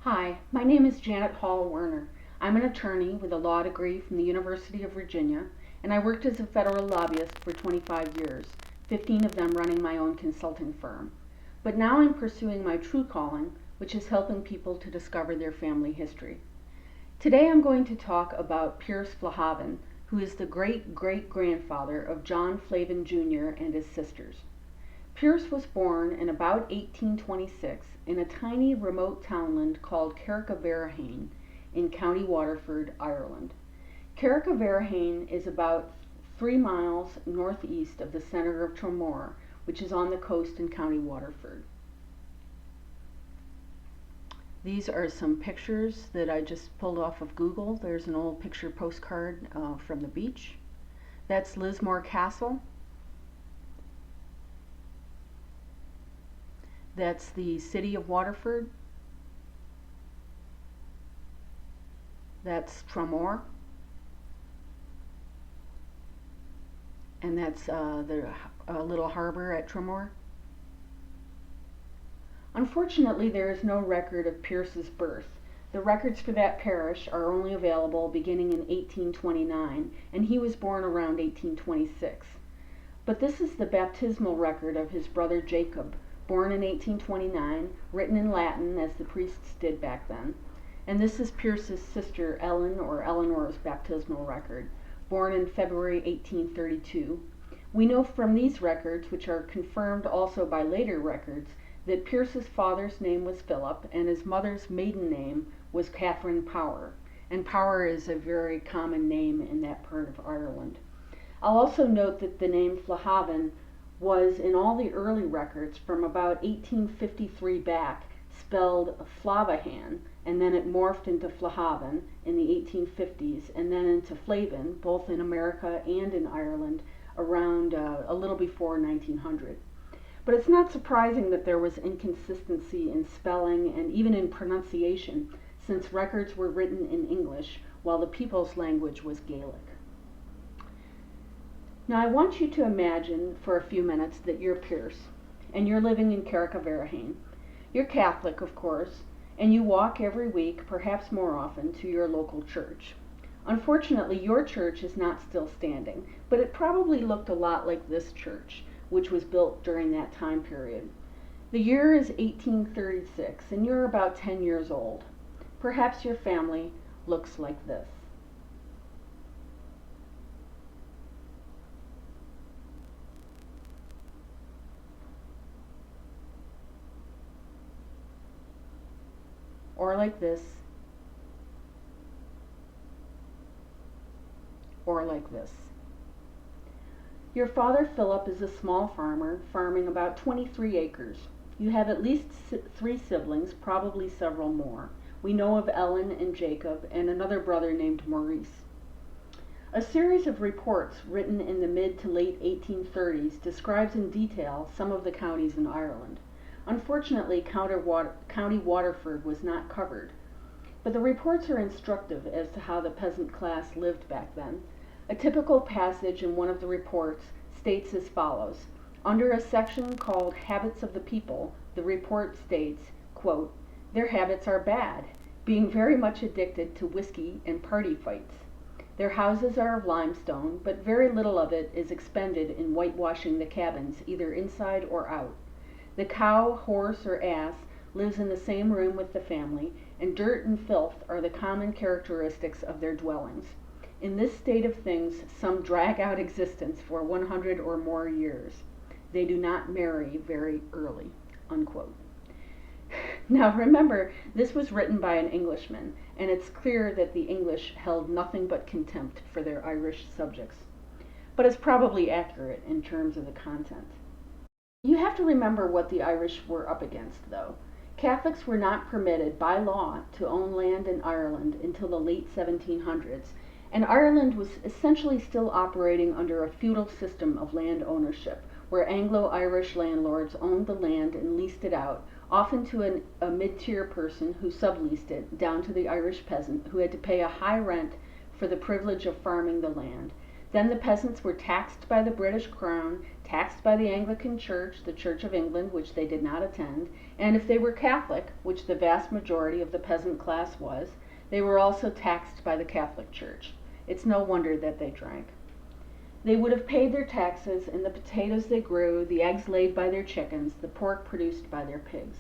Hi, my name is Janet Hall Werner. I'm an attorney with a law degree from the University of Virginia, and I worked as a federal lobbyist for 25 years, 15 of them running my own consulting firm. But now I'm pursuing my true calling, which is helping people to discover their family history. Today I'm going to talk about Pierce Flahavan, who is the great-great-grandfather of John Flahavan Jr. and his sisters. Pierce was born in about 1826 in a tiny remote townland called Carrickaverahain in County Waterford, Ireland. Carrickaverahain is about 3 miles northeast of the centre of Tramore, which is on the coast in County Waterford. These are some pictures that I just pulled off of Google. There's an old picture postcard from the beach. That's Lismore Castle. That's the city of Waterford. That's Tramore. And that's the little harbor at Tramore. Unfortunately, there is no record of Pierce's birth. The records for that parish are only available beginning in 1829, and he was born around 1826. But this is the baptismal record of his brother Jacob, born in 1829, written in Latin as the priests did back then. And this is Pierce's sister Ellen, or Eleanor's baptismal record, born in February 1832. We know from these records, which are confirmed also by later records, that Pierce's father's name was Philip and his mother's maiden name was Catherine Power. And Power is a very common name in that part of Ireland. I'll also note that the name Flahavan was in all the early records from about 1853 back spelled Flavahan, and then it morphed into Flahavan in the 1850s, and then into Flavan, both in America and in Ireland, around a little before 1900. But it's not surprising that there was inconsistency in spelling and even in pronunciation, since records were written in English while the people's language was Gaelic. Now I want you to imagine for a few minutes that you're Pierce, and you're living in Carrickaverahain. You're Catholic, of course, and you walk every week, perhaps more often, to your local church. Unfortunately, your church is not still standing, but it probably looked a lot like this church, which was built during that time period. The year is 1836, and you're about 10 years old. Perhaps your family looks like this. Or like this, or like this. Your father Philip is a small farmer, farming about 23 acres. You have at least 3 siblings, probably several more. We know of Ellen and Jacob, and another brother named Maurice. A series of reports written in the mid to late 1830s describes in detail some of the counties in Ireland. Unfortunately, County Waterford was not covered, but the reports are instructive as to how the peasant class lived back then. A typical passage in one of the reports states as follows. Under a section called Habits of the People, the report states, quote, "Their habits are bad, being very much addicted to whiskey and party fights. Their houses are of limestone, but very little of it is expended in whitewashing the cabins, either inside or out. The cow, horse, or ass lives in the same room with the family, and dirt and filth are the common characteristics of their dwellings. In this state of things, some drag out existence for 100 or more years. They do not marry very early," unquote. Now remember, this was written by an Englishman, and it's clear that the English held nothing but contempt for their Irish subjects. But it's probably accurate in terms of the content. You have to remember what the Irish were up against, though. Catholics were not permitted by law to own land in Ireland until the late 1700s, and Ireland was essentially still operating under a feudal system of land ownership, where Anglo-Irish landlords owned the land and leased it out, often to a mid-tier person who subleased it, down to the Irish peasant who had to pay a high rent for the privilege of farming the land. Then the peasants were taxed by the British Crown, taxed by the Anglican Church, the Church of England, which they did not attend, and if they were Catholic, which the vast majority of the peasant class was, they were also taxed by the Catholic Church. It's no wonder that they drank. They would have paid their taxes in the potatoes they grew, the eggs laid by their chickens, the pork produced by their pigs.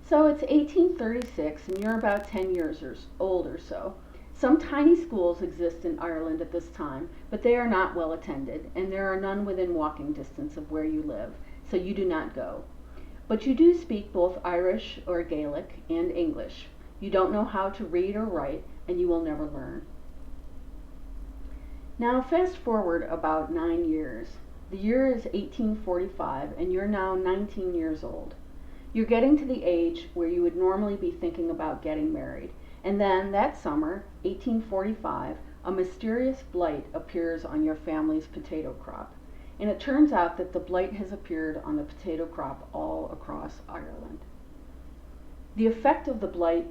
So it's 1836 and you're about 10 years old or so. Some tiny schools exist in Ireland at this time, but they are not well attended, and there are none within walking distance of where you live, so you do not go. But you do speak both Irish or Gaelic and English. You don't know how to read or write, and you will never learn. Now fast forward about 9 years. The year is 1845, and you're now 19 years old. You're getting to the age where you would normally be thinking about getting married. And then that summer, 1845, a mysterious blight appears on your family's potato crop. And it turns out that the blight has appeared on the potato crop all across Ireland. The effect of the blight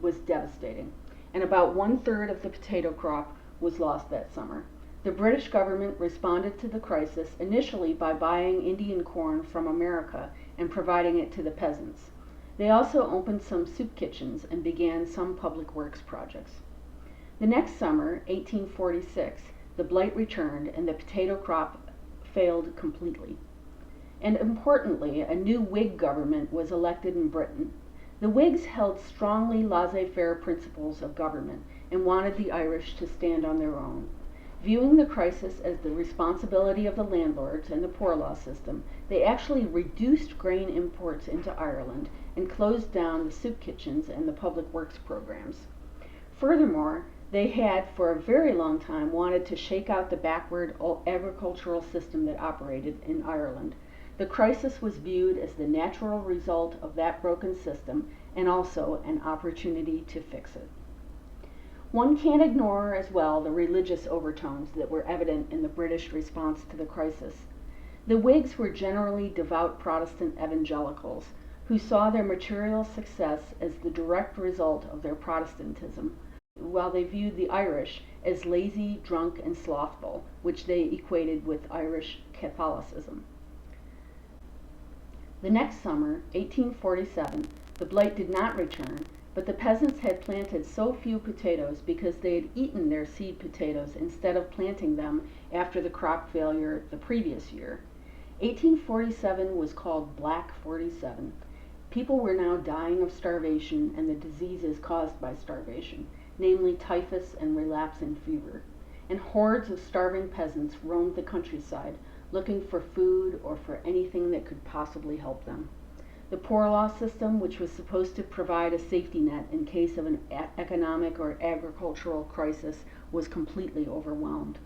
was devastating, and about 1/3 of the potato crop was lost that summer. The British government responded to the crisis initially by buying Indian corn from America and providing it to the peasants. They also opened some soup kitchens and began some public works projects. The next summer, 1846, the blight returned and the potato crop failed completely. And importantly, a new Whig government was elected in Britain. The Whigs held strongly laissez-faire principles of government and wanted the Irish to stand on their own. Viewing the crisis as the responsibility of the landlords and the poor law system, they actually reduced grain imports into Ireland and closed down the soup kitchens and the public works programs. Furthermore, they had for a very long time wanted to shake out the backward agricultural system that operated in Ireland. The crisis was viewed as the natural result of that broken system and also an opportunity to fix it. One can't ignore as well the religious overtones that were evident in the British response to the crisis. The Whigs were generally devout Protestant evangelicals who saw their material success as the direct result of their Protestantism, while they viewed the Irish as lazy, drunk, and slothful, which they equated with Irish Catholicism. The next summer, 1847, the blight did not return, but the peasants had planted so few potatoes because they had eaten their seed potatoes instead of planting them after the crop failure the previous year. 1847 was called Black 47. People were now dying of starvation and the diseases caused by starvation, namely typhus and relapsing fever. And hordes of starving peasants roamed the countryside, looking for food or for anything that could possibly help them. The poor law system, which was supposed to provide a safety net in case of an economic or agricultural crisis, was completely overwhelmed.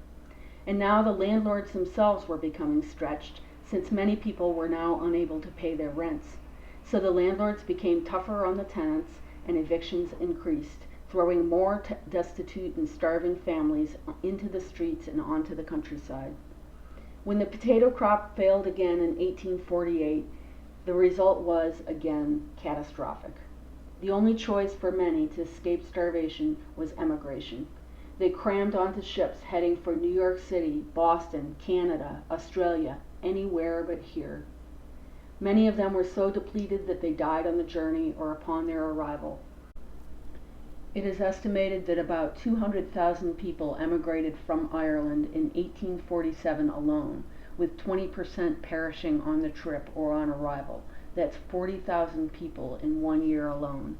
And now the landlords themselves were becoming stretched, since many people were now unable to pay their rents. So the landlords became tougher on the tenants, and evictions increased, throwing more destitute and starving families into the streets and onto the countryside. When the potato crop failed again in 1848, the result was, again, catastrophic. The only choice for many to escape starvation was emigration. They crammed onto ships heading for New York City, Boston, Canada, Australia, anywhere but here. Many of them were so depleted that they died on the journey or upon their arrival. It is estimated that about 200,000 people emigrated from Ireland in 1847 alone, with 20% perishing on the trip or on arrival. That's 40,000 people in 1 year alone.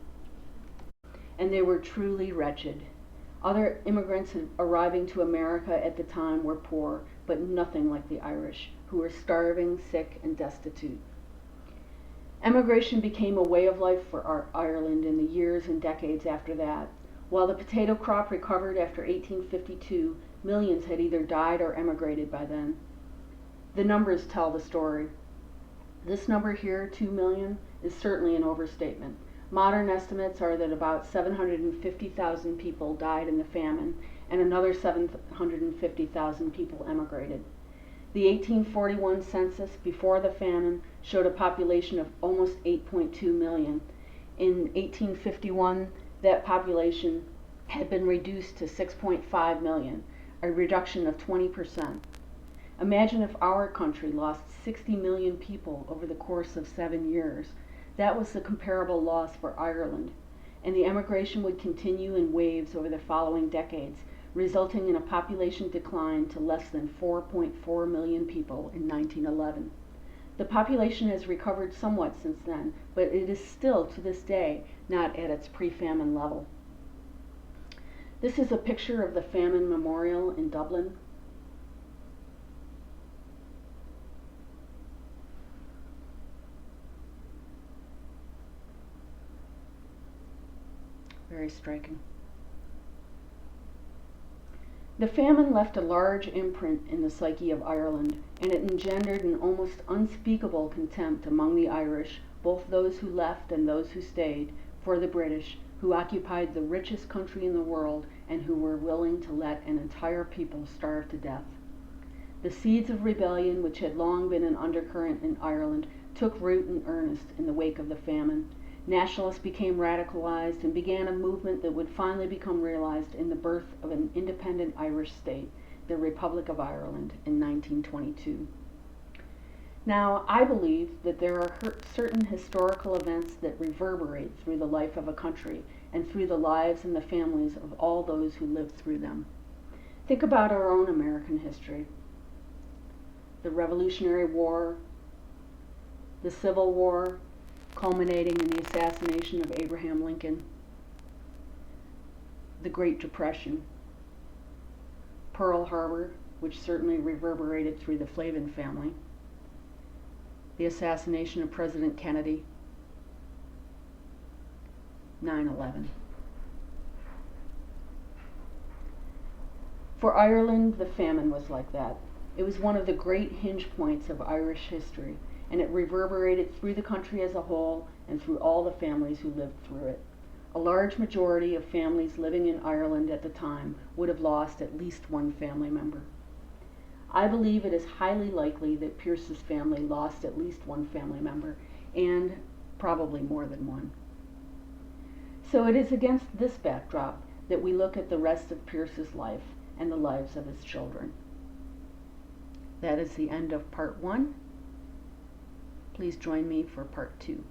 And they were truly wretched. Other immigrants arriving to America at the time were poor, but nothing like the Irish, who were starving, sick, and destitute. Emigration became a way of life for Ireland in the years and decades after that. While the potato crop recovered after 1852, millions had either died or emigrated by then. The numbers tell the story. This number here, 2 million, is certainly an overstatement. Modern estimates are that about 750,000 people died in the famine, and another 750,000 people emigrated. The 1841 census before the famine showed a population of almost 8.2 million. In 1851, that population had been reduced to 6.5 million, a reduction of 20%. Imagine if our country lost 60 million people over the course of 7 years. That was the comparable loss for Ireland, and the emigration would continue in waves over the following decades, resulting in a population decline to less than 4.4 million people in 1911. The population has recovered somewhat since then, but it is still, to this day, not at its pre-famine level. This is a picture of the Famine Memorial in Dublin. Very striking. The famine left a large imprint in the psyche of Ireland, and it engendered an almost unspeakable contempt among the Irish, both those who left and those who stayed, for the British, who occupied the richest country in the world and who were willing to let an entire people starve to death. The seeds of rebellion, which had long been an undercurrent in Ireland, took root in earnest in the wake of the famine. Nationalists became radicalized and began a movement that would finally become realized in the birth of an independent Irish state, the Republic of Ireland, in 1922. Now, I believe that there are certain historical events that reverberate through the life of a country and through the lives and the families of all those who lived through them. Think about our own American history. The Revolutionary War, the Civil War, culminating in the assassination of Abraham Lincoln, the Great Depression, Pearl Harbor, which certainly reverberated through the Flahavan family, the assassination of President Kennedy, 9/11. For Ireland, the famine was like that. It was one of the great hinge points of Irish history, and it reverberated through the country as a whole and through all the families who lived through it. A large majority of families living in Ireland at the time would have lost at least one family member. I believe it is highly likely that Pierce's family lost at least one family member, and probably more than one. So it is against this backdrop that we look at the rest of Pierce's life and the lives of his children. That is the end of part 1. Please join me for part 2.